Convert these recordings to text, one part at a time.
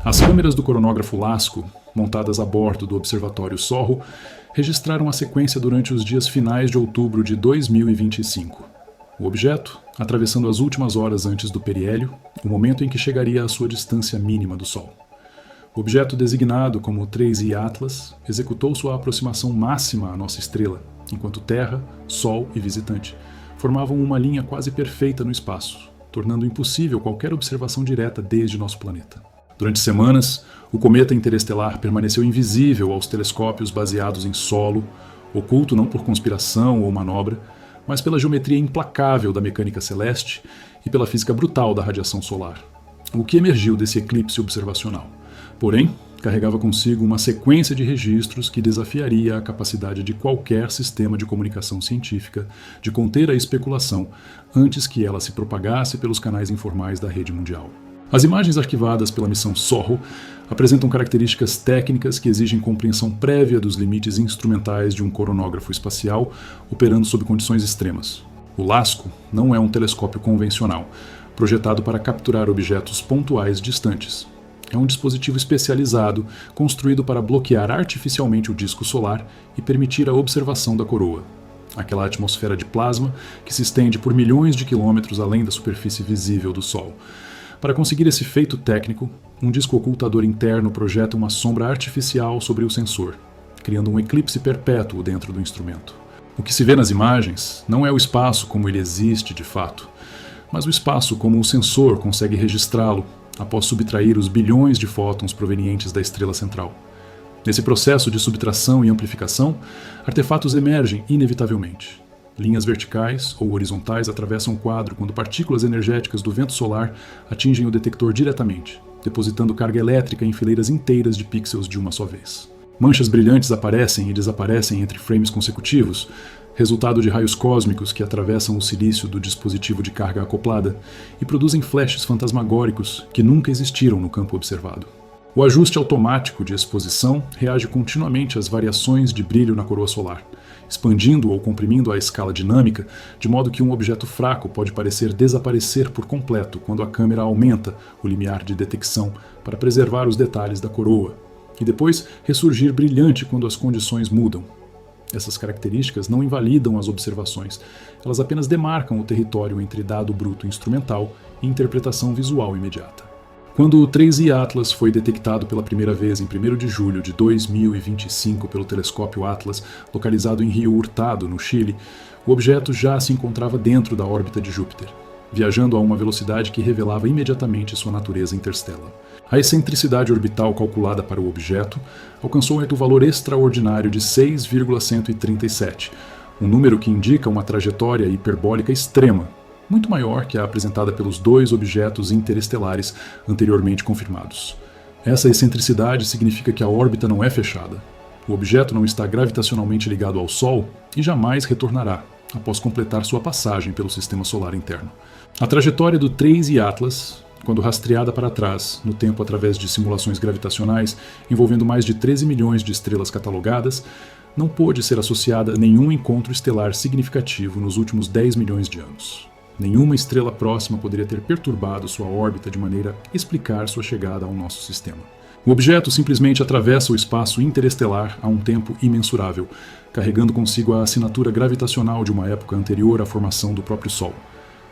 As câmeras do coronógrafo LASCO, montadas a bordo do observatório Sorro, registraram a sequência durante os dias finais de outubro de 2025. O objeto, atravessando as últimas horas antes do periélio, o momento em que chegaria à sua distância mínima do Sol. O objeto designado como 3I Atlas executou sua aproximação máxima à nossa estrela, enquanto Terra, Sol e visitante formavam uma linha quase perfeita no espaço, tornando impossível qualquer observação direta desde nosso planeta. Durante semanas, o cometa interestelar permaneceu invisível aos telescópios baseados em solo, oculto não por conspiração ou manobra, mas pela geometria implacável da mecânica celeste e pela física brutal da radiação solar. O que emergiu desse eclipse observacional? Porém, carregava consigo uma sequência de registros que desafiaria a capacidade de qualquer sistema de comunicação científica de conter a especulação antes que ela se propagasse pelos canais informais da rede mundial. As imagens arquivadas pela missão Sorro apresentam características técnicas que exigem compreensão prévia dos limites instrumentais de um coronógrafo espacial operando sob condições extremas. O LASCO não é um telescópio convencional, projetado para capturar objetos pontuais distantes. É um dispositivo especializado, construído para bloquear artificialmente o disco solar e permitir a observação da coroa, aquela atmosfera de plasma que se estende por milhões de quilômetros além da superfície visível do Sol. Para conseguir esse feito técnico, um disco ocultador interno projeta uma sombra artificial sobre o sensor, criando um eclipse perpétuo dentro do instrumento. O que se vê nas imagens não é o espaço como ele existe de fato, mas o espaço como o sensor consegue registrá-lo após subtrair os bilhões de fótons provenientes da estrela central. Nesse processo de subtração e amplificação, artefatos emergem inevitavelmente. Linhas verticais ou horizontais atravessam o quadro quando partículas energéticas do vento solar atingem o detector diretamente, depositando carga elétrica em fileiras inteiras de pixels de uma só vez. Manchas brilhantes aparecem e desaparecem entre frames consecutivos, resultado de raios cósmicos que atravessam o silício do dispositivo de carga acoplada e produzem flashes fantasmagóricos que nunca existiram no campo observado. O ajuste automático de exposição reage continuamente às variações de brilho na coroa solar, expandindo ou comprimindo a escala dinâmica, de modo que um objeto fraco pode parecer desaparecer por completo quando a câmera aumenta o limiar de detecção para preservar os detalhes da coroa, e depois ressurgir brilhante quando as condições mudam. Essas características não invalidam as observações, elas apenas demarcam o território entre dado bruto instrumental e interpretação visual imediata. Quando o 3I Atlas foi detectado pela primeira vez em 1º de julho de 2025 pelo telescópio Atlas, localizado em Rio Hurtado, no Chile, o objeto já se encontrava dentro da órbita de Júpiter, viajando a uma velocidade que revelava imediatamente sua natureza interstellar. A excentricidade orbital calculada para o objeto alcançou um valor extraordinário de 6,137, um número que indica uma trajetória hiperbólica extrema, muito maior que a apresentada pelos 2 objetos interestelares anteriormente confirmados. Essa excentricidade significa que a órbita não é fechada. O objeto não está gravitacionalmente ligado ao Sol e jamais retornará, após completar sua passagem pelo sistema solar interno. A trajetória do 3I Atlas, quando rastreada para trás no tempo através de simulações gravitacionais envolvendo mais de 13 milhões de estrelas catalogadas, não pôde ser associada a nenhum encontro estelar significativo nos últimos 10 milhões de anos. Nenhuma estrela próxima poderia ter perturbado sua órbita de maneira a explicar sua chegada ao nosso sistema. O objeto simplesmente atravessa o espaço interestelar a um tempo imensurável, carregando consigo a assinatura gravitacional de uma época anterior à formação do próprio Sol.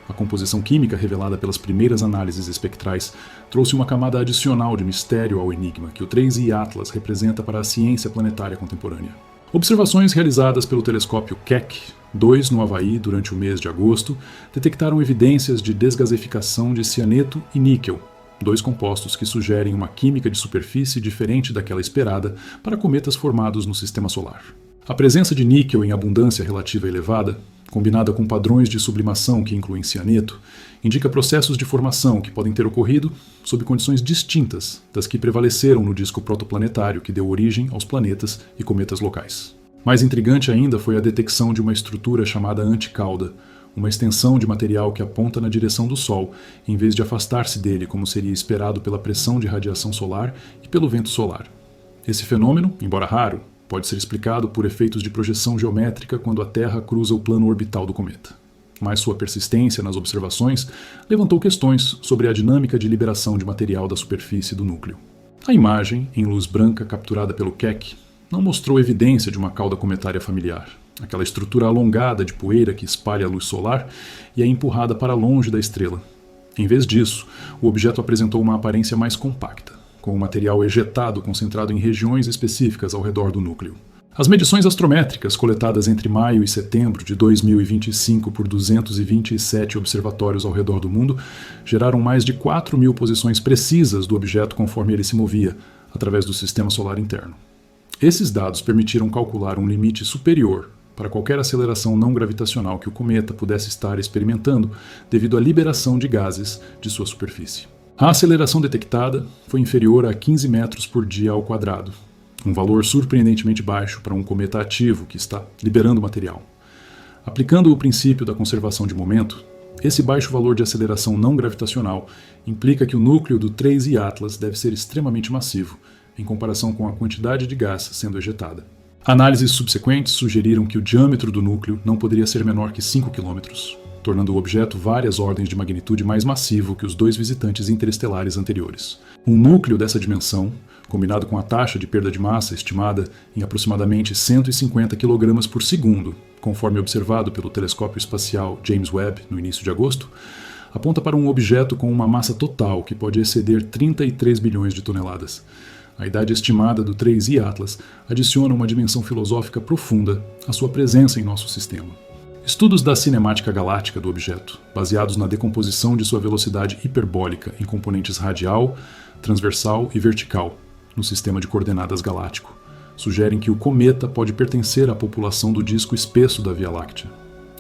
A composição química revelada pelas primeiras análises espectrais trouxe uma camada adicional de mistério ao enigma que o 3I Atlas representa para a ciência planetária contemporânea. Observações realizadas pelo telescópio Keck 2 no Havaí durante o mês de agosto detectaram evidências de desgaseificação de cianeto e níquel, 2 compostos que sugerem uma química de superfície diferente daquela esperada para cometas formados no sistema solar. A presença de níquel em abundância relativa elevada, combinada com padrões de sublimação que incluem cianeto, indica processos de formação que podem ter ocorrido sob condições distintas das que prevaleceram no disco protoplanetário que deu origem aos planetas e cometas locais. Mais intrigante ainda foi a detecção de uma estrutura chamada anticauda, uma extensão de material que aponta na direção do Sol, em vez de afastar-se dele como seria esperado pela pressão de radiação solar e pelo vento solar. Esse fenômeno, embora raro, pode ser explicado por efeitos de projeção geométrica quando a Terra cruza o plano orbital do cometa. mas sua persistência nas observações levantou questões sobre a dinâmica de liberação de material da superfície do núcleo. A imagem, em luz branca capturada pelo Keck, não mostrou evidência de uma cauda cometária familiar, aquela estrutura alongada de poeira que espalha a luz solar e é empurrada para longe da estrela. Em vez disso, o objeto apresentou uma aparência mais compacta, com o material ejetado concentrado em regiões específicas ao redor do núcleo. As medições astrométricas coletadas entre maio e setembro de 2025 por 227 observatórios ao redor do mundo geraram mais de 4.000 posições precisas do objeto conforme ele se movia, através do sistema solar interno. Esses dados permitiram calcular um limite superior para qualquer aceleração não gravitacional que o cometa pudesse estar experimentando devido à liberação de gases de sua superfície. A aceleração detectada foi inferior a 15 metros por dia ao quadrado, um valor surpreendentemente baixo para um cometa ativo que está liberando material. Aplicando o princípio da conservação de momento, esse baixo valor de aceleração não gravitacional implica que o núcleo do 3I Atlas deve ser extremamente massivo, em comparação com a quantidade de gás sendo ejetada. Análises subsequentes sugeriram que o diâmetro do núcleo não poderia ser menor que 5 km, tornando o objeto várias ordens de magnitude mais massivo que os dois visitantes interestelares anteriores. Um núcleo dessa dimensão, combinado com a taxa de perda de massa estimada em aproximadamente 150 kg por segundo, conforme observado pelo telescópio espacial James Webb no início de agosto, aponta para um objeto com uma massa total que pode exceder 33 bilhões de toneladas. A idade estimada do 3I Atlas adiciona uma dimensão filosófica profunda à sua presença em nosso sistema. Estudos da cinemática galáctica do objeto, baseados na decomposição de sua velocidade hiperbólica em componentes radial, transversal e vertical, no sistema de coordenadas galáctico, sugerem que o cometa pode pertencer à população do disco espesso da Via Láctea.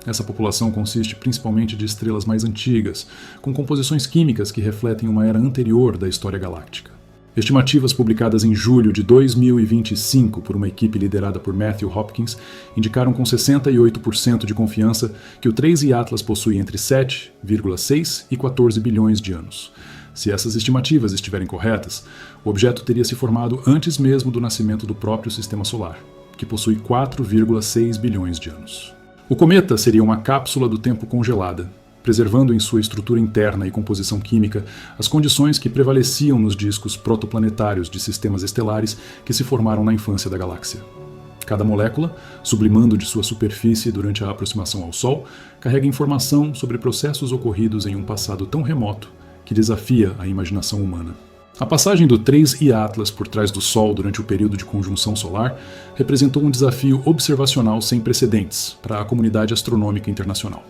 Essa população consiste principalmente de estrelas mais antigas, com composições químicas que refletem uma era anterior da história galáctica. Estimativas publicadas em julho de 2025 por uma equipe liderada por Matthew Hopkins indicaram com 68% de confiança que o 3I Atlas possui entre 7,6 e 14 bilhões de anos. Se essas estimativas estiverem corretas, o objeto teria se formado antes mesmo do nascimento do próprio Sistema Solar, que possui 4,6 bilhões de anos. O cometa seria uma cápsula do tempo congelada, preservando em sua estrutura interna e composição química as condições que prevaleciam nos discos protoplanetários de sistemas estelares que se formaram na infância da galáxia. Cada molécula, sublimando de sua superfície durante a aproximação ao Sol, carrega informação sobre processos ocorridos em um passado tão remoto que desafia a imaginação humana. A passagem do 3I Atlas por trás do Sol durante o período de conjunção solar representou um desafio observacional sem precedentes para a comunidade astronômica internacional.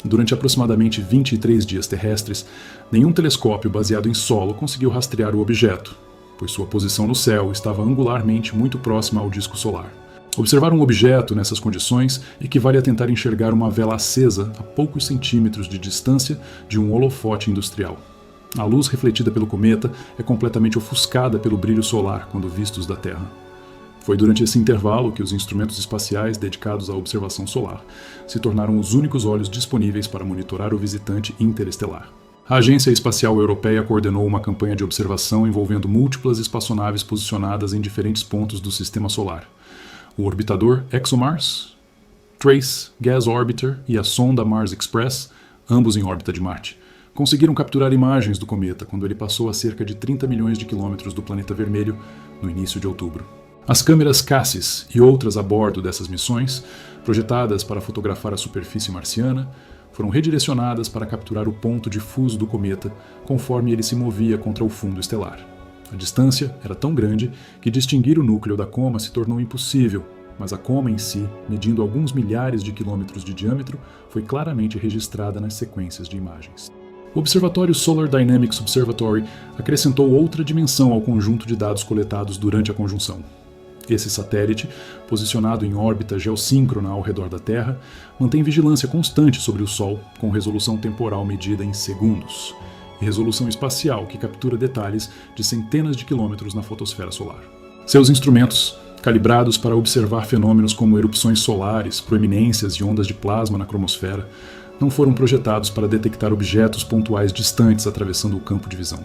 Durante aproximadamente 23 dias terrestres, nenhum telescópio baseado em solo conseguiu rastrear o objeto, pois sua posição no céu estava angularmente muito próxima ao disco solar. Observar um objeto nessas condições equivale a tentar enxergar uma vela acesa a poucos centímetros de distância de um holofote industrial. A luz refletida pelo cometa é completamente ofuscada pelo brilho solar quando vistos da Terra. Foi durante esse intervalo que os instrumentos espaciais dedicados à observação solar se tornaram os únicos olhos disponíveis para monitorar o visitante interestelar. A Agência Espacial Europeia coordenou uma campanha de observação envolvendo múltiplas espaçonaves posicionadas em diferentes pontos do Sistema Solar. O orbitador ExoMars, Trace Gas Orbiter e a sonda Mars Express, ambos em órbita de Marte, conseguiram capturar imagens do cometa quando ele passou a cerca de 30 milhões de quilômetros do planeta vermelho no início de outubro. As câmeras Cassis e outras a bordo dessas missões, projetadas para fotografar a superfície marciana, foram redirecionadas para capturar o ponto difuso do cometa conforme ele se movia contra o fundo estelar. A distância era tão grande que distinguir o núcleo da coma se tornou impossível, mas a coma em si, medindo alguns milhares de quilômetros de diâmetro, foi claramente registrada nas sequências de imagens. O Observatório Solar Dynamics Observatory acrescentou outra dimensão ao conjunto de dados coletados durante a conjunção. Esse satélite, posicionado em órbita geossíncrona ao redor da Terra, mantém vigilância constante sobre o Sol, com resolução temporal medida em segundos, e resolução espacial que captura detalhes de centenas de quilômetros na fotosfera solar. Seus instrumentos, calibrados para observar fenômenos como erupções solares, proeminências e ondas de plasma na cromosfera, não foram projetados para detectar objetos pontuais distantes atravessando o campo de visão.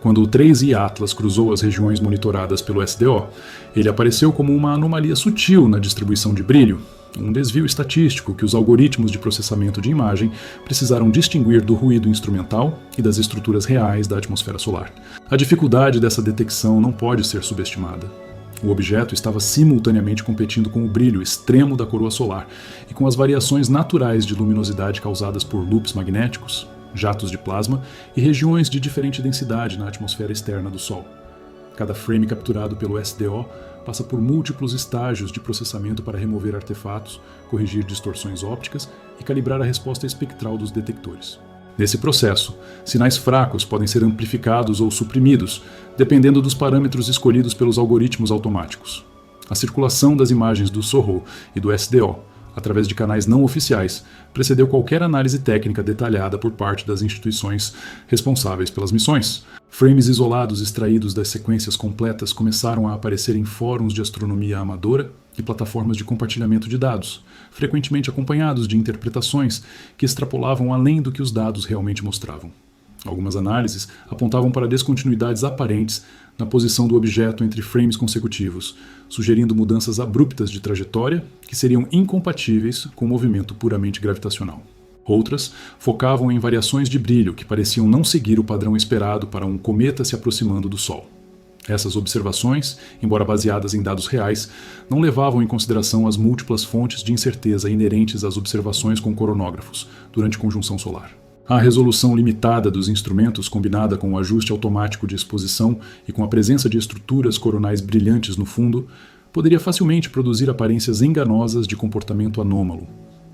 Quando o 3I Atlas cruzou as regiões monitoradas pelo SDO, ele apareceu como uma anomalia sutil na distribuição de brilho, um desvio estatístico que os algoritmos de processamento de imagem precisaram distinguir do ruído instrumental e das estruturas reais da atmosfera solar. A dificuldade dessa detecção não pode ser subestimada. O objeto estava simultaneamente competindo com o brilho extremo da coroa solar e com as variações naturais de luminosidade causadas por loops magnéticos, jatos de plasma e regiões de diferente densidade na atmosfera externa do Sol. Cada frame capturado pelo SDO passa por múltiplos estágios de processamento para remover artefatos, corrigir distorções ópticas e calibrar a resposta espectral dos detectores. Nesse processo, sinais fracos podem ser amplificados ou suprimidos, dependendo dos parâmetros escolhidos pelos algoritmos automáticos. A circulação das imagens do SOHO e do SDO, através de canais não oficiais, precedeu qualquer análise técnica detalhada por parte das instituições responsáveis pelas missões. Frames isolados extraídos das sequências completas começaram a aparecer em fóruns de astronomia amadora e plataformas de compartilhamento de dados, frequentemente acompanhados de interpretações que extrapolavam além do que os dados realmente mostravam. Algumas análises apontavam para descontinuidades aparentes na posição do objeto entre frames consecutivos, sugerindo mudanças abruptas de trajetória que seriam incompatíveis com o movimento puramente gravitacional. Outras focavam em variações de brilho que pareciam não seguir o padrão esperado para um cometa se aproximando do Sol. Essas observações, embora baseadas em dados reais, não levavam em consideração as múltiplas fontes de incerteza inerentes às observações com coronógrafos durante conjunção solar. A resolução limitada dos instrumentos, combinada com o ajuste automático de exposição e com a presença de estruturas coronais brilhantes no fundo, poderia facilmente produzir aparências enganosas de comportamento anômalo.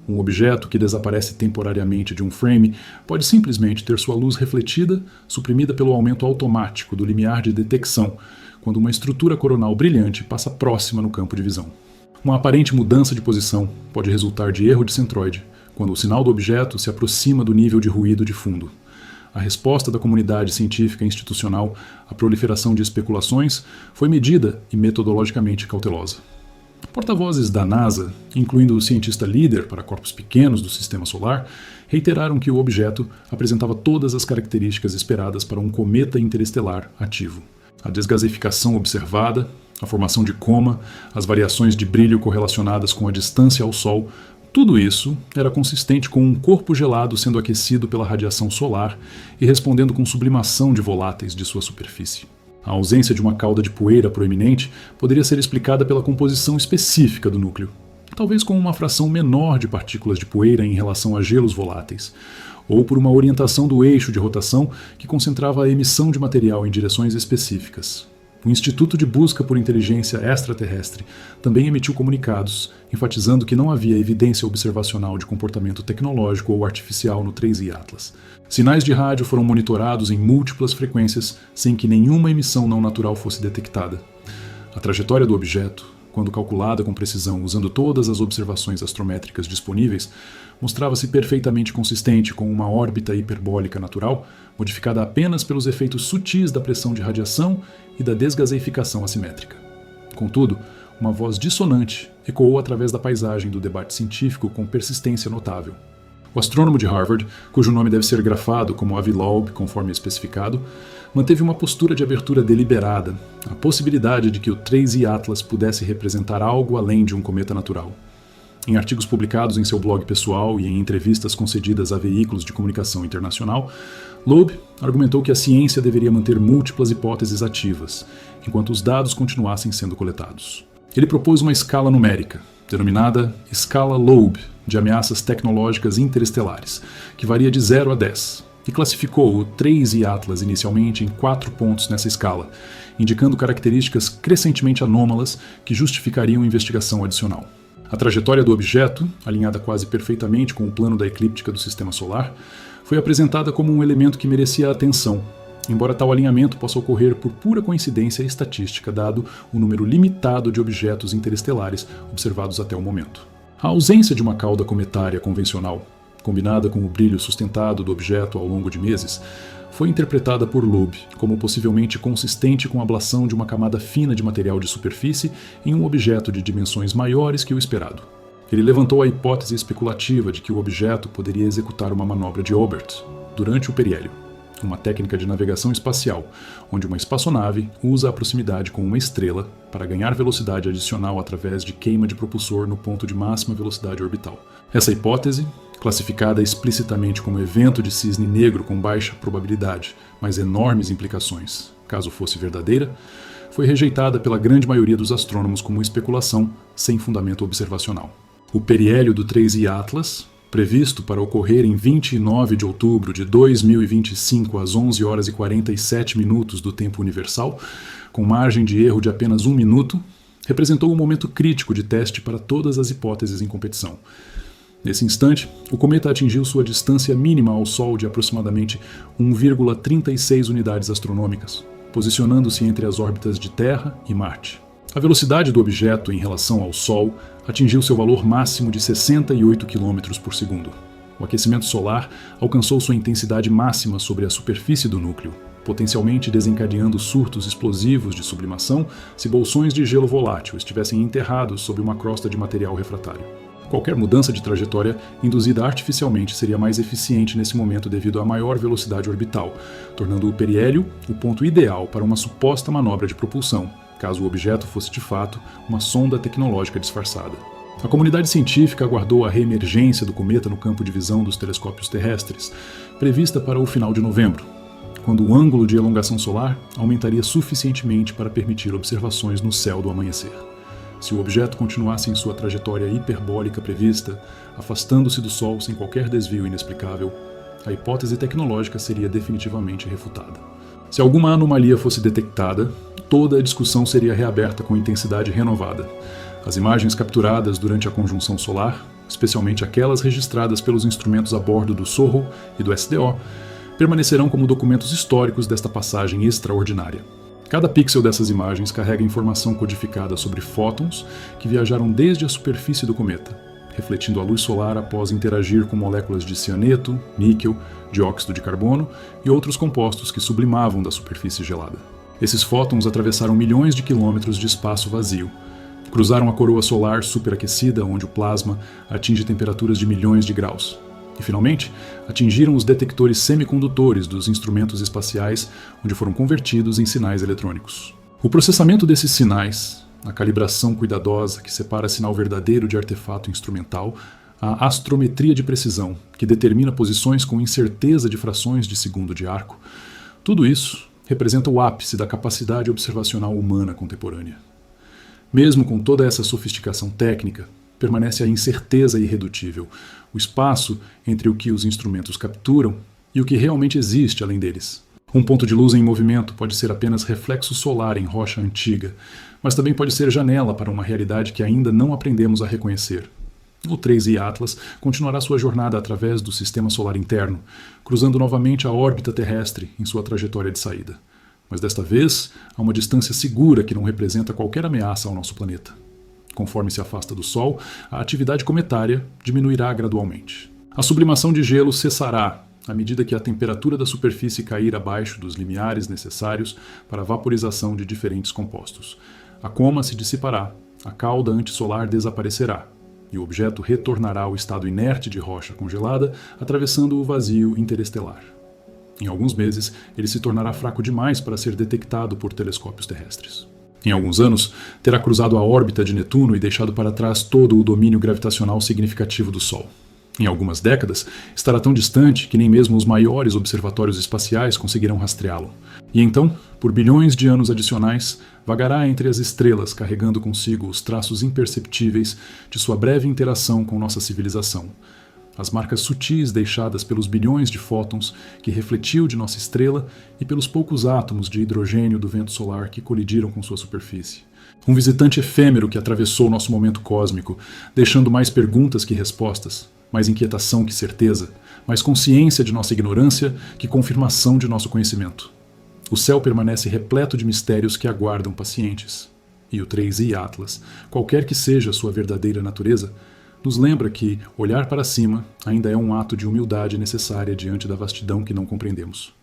Um objeto que desaparece temporariamente de um frame pode simplesmente ter sua luz refletida, suprimida pelo aumento automático do limiar de detecção, quando uma estrutura coronal brilhante passa próxima no campo de visão. Uma aparente mudança de posição pode resultar de erro de centroide, quando o sinal do objeto se aproxima do nível de ruído de fundo. A resposta da comunidade científica e institucional à proliferação de especulações foi medida e metodologicamente cautelosa. Porta-vozes da NASA, incluindo o cientista líder para corpos pequenos do Sistema Solar, reiteraram que o objeto apresentava todas as características esperadas para um cometa interestelar ativo. A desgasificação observada, a formação de coma, as variações de brilho correlacionadas com a distância ao Sol, tudo isso era consistente com um corpo gelado sendo aquecido pela radiação solar e respondendo com sublimação de voláteis de sua superfície. A ausência de uma cauda de poeira proeminente poderia ser explicada pela composição específica do núcleo, talvez com uma fração menor de partículas de poeira em relação a gelos voláteis, ou por uma orientação do eixo de rotação que concentrava a emissão de material em direções específicas. O Instituto de Busca por Inteligência Extraterrestre também emitiu comunicados, enfatizando que não havia evidência observacional de comportamento tecnológico ou artificial no 3I Atlas. Sinais de rádio foram monitorados em múltiplas frequências sem que nenhuma emissão não natural fosse detectada. A trajetória do objeto, quando calculada com precisão usando todas as observações astrométricas disponíveis, mostrava-se perfeitamente consistente com uma órbita hiperbólica natural, modificada apenas pelos efeitos sutis da pressão de radiação e da desgaseificação assimétrica. Contudo, uma voz dissonante ecoou através da paisagem do debate científico com persistência notável. O astrônomo de Harvard, cujo nome deve ser grafado como Avi Loeb, conforme especificado, manteve uma postura de abertura deliberada, a possibilidade de que o 3I Atlas pudesse representar algo além de um cometa natural. Em artigos publicados em seu blog pessoal e em entrevistas concedidas a veículos de comunicação internacional, Loeb argumentou que a ciência deveria manter múltiplas hipóteses ativas, enquanto os dados continuassem sendo coletados. Ele propôs uma escala numérica, denominada Escala Loeb, de ameaças tecnológicas interestelares, que varia de 0 a 10, e classificou o 3I Atlas inicialmente em 4 pontos nessa escala, indicando características crescentemente anômalas que justificariam investigação adicional. A trajetória do objeto, alinhada quase perfeitamente com o plano da eclíptica do Sistema Solar, foi apresentada como um elemento que merecia atenção, embora tal alinhamento possa ocorrer por pura coincidência estatística, dado o número limitado de objetos interestelares observados até o momento. A ausência de uma cauda cometária convencional, combinada com o brilho sustentado do objeto ao longo de meses, foi interpretada por Loeb como possivelmente consistente com a ablação de uma camada fina de material de superfície em um objeto de dimensões maiores que o esperado. Ele levantou a hipótese especulativa de que o objeto poderia executar uma manobra de Oberth durante o periélio. uma técnica de navegação espacial, onde uma espaçonave usa a proximidade com uma estrela para ganhar velocidade adicional através de queima de propulsor no ponto de máxima velocidade orbital. Essa hipótese, classificada explicitamente como evento de cisne negro com baixa probabilidade, mas enormes implicações, caso fosse verdadeira, foi rejeitada pela grande maioria dos astrônomos como especulação sem fundamento observacional. O periélio do 3I Atlas, previsto para ocorrer em 29 de outubro de 2025 às 11 horas e 47 minutos do tempo universal, com margem de erro de apenas 1 minuto, representou um momento crítico de teste para todas as hipóteses em competição. Nesse instante, o cometa atingiu sua distância mínima ao Sol de aproximadamente 1,36 unidades astronômicas, posicionando-se entre as órbitas de Terra e Marte. A velocidade do objeto em relação ao Sol atingiu seu valor máximo de 68 km por segundo. O aquecimento solar alcançou sua intensidade máxima sobre a superfície do núcleo, potencialmente desencadeando surtos explosivos de sublimação se bolsões de gelo volátil estivessem enterrados sob uma crosta de material refratário. Qualquer mudança de trajetória induzida artificialmente seria mais eficiente nesse momento devido à maior velocidade orbital, tornando o periélio o ponto ideal para uma suposta manobra de propulsão, caso o objeto fosse de fato uma sonda tecnológica disfarçada. A comunidade científica aguardou a reemergência do cometa no campo de visão dos telescópios terrestres, prevista para o final de novembro, quando o ângulo de elongação solar aumentaria suficientemente para permitir observações no céu do amanhecer. Se o objeto continuasse em sua trajetória hiperbólica prevista, afastando-se do Sol sem qualquer desvio inexplicável, a hipótese tecnológica seria definitivamente refutada. Se alguma anomalia fosse detectada, toda a discussão seria reaberta com intensidade renovada. As imagens capturadas durante a conjunção solar, especialmente aquelas registradas pelos instrumentos a bordo do SOHO e do SDO, permanecerão como documentos históricos desta passagem extraordinária. Cada pixel dessas imagens carrega informação codificada sobre fótons que viajaram desde a superfície do cometa, refletindo a luz solar após interagir com moléculas de cianeto, níquel, dióxido de carbono e outros compostos que sublimavam da superfície gelada. Esses fótons atravessaram milhões de quilômetros de espaço vazio, cruzaram a coroa solar superaquecida, onde o plasma atinge temperaturas de milhões de graus, e, finalmente, atingiram os detectores semicondutores dos instrumentos espaciais, onde foram convertidos em sinais eletrônicos. O processamento desses sinais, a calibração cuidadosa que separa sinal verdadeiro de artefato instrumental, a astrometria de precisão, que determina posições com incerteza de frações de segundo de arco, tudo isso representa o ápice da capacidade observacional humana contemporânea. Mesmo com toda essa sofisticação técnica, permanece a incerteza irredutível, o espaço entre o que os instrumentos capturam e o que realmente existe além deles. Um ponto de luz em movimento pode ser apenas reflexo solar em rocha antiga, mas também pode ser janela para uma realidade que ainda não aprendemos a reconhecer. O 3I Atlas continuará sua jornada através do sistema solar interno, cruzando novamente a órbita terrestre em sua trajetória de saída. Mas desta vez, a uma distância segura que não representa qualquer ameaça ao nosso planeta. Conforme se afasta do Sol, a atividade cometária diminuirá gradualmente. A sublimação de gelo cessará à medida que a temperatura da superfície cair abaixo dos limiares necessários para a vaporização de diferentes compostos. A coma se dissipará, a cauda antissolar desaparecerá, e o objeto retornará ao estado inerte de rocha congelada, atravessando o vazio interestelar. Em alguns meses, ele se tornará fraco demais para ser detectado por telescópios terrestres. Em alguns anos, terá cruzado a órbita de Netuno e deixado para trás todo o domínio gravitacional significativo do Sol. Em algumas décadas, estará tão distante que nem mesmo os maiores observatórios espaciais conseguirão rastreá-lo. E então, por bilhões de anos adicionais, vagará entre as estrelas carregando consigo os traços imperceptíveis de sua breve interação com nossa civilização. As marcas sutis deixadas pelos bilhões de fótons que refletiu de nossa estrela e pelos poucos átomos de hidrogênio do vento solar que colidiram com sua superfície. Um visitante efêmero que atravessou nosso momento cósmico, deixando mais perguntas que respostas, mais inquietação que certeza, mais consciência de nossa ignorância que confirmação de nosso conhecimento. O céu permanece repleto de mistérios que aguardam pacientes. E o 3I Atlas, qualquer que seja sua verdadeira natureza, nos lembra que olhar para cima ainda é um ato de humildade necessária diante da vastidão que não compreendemos.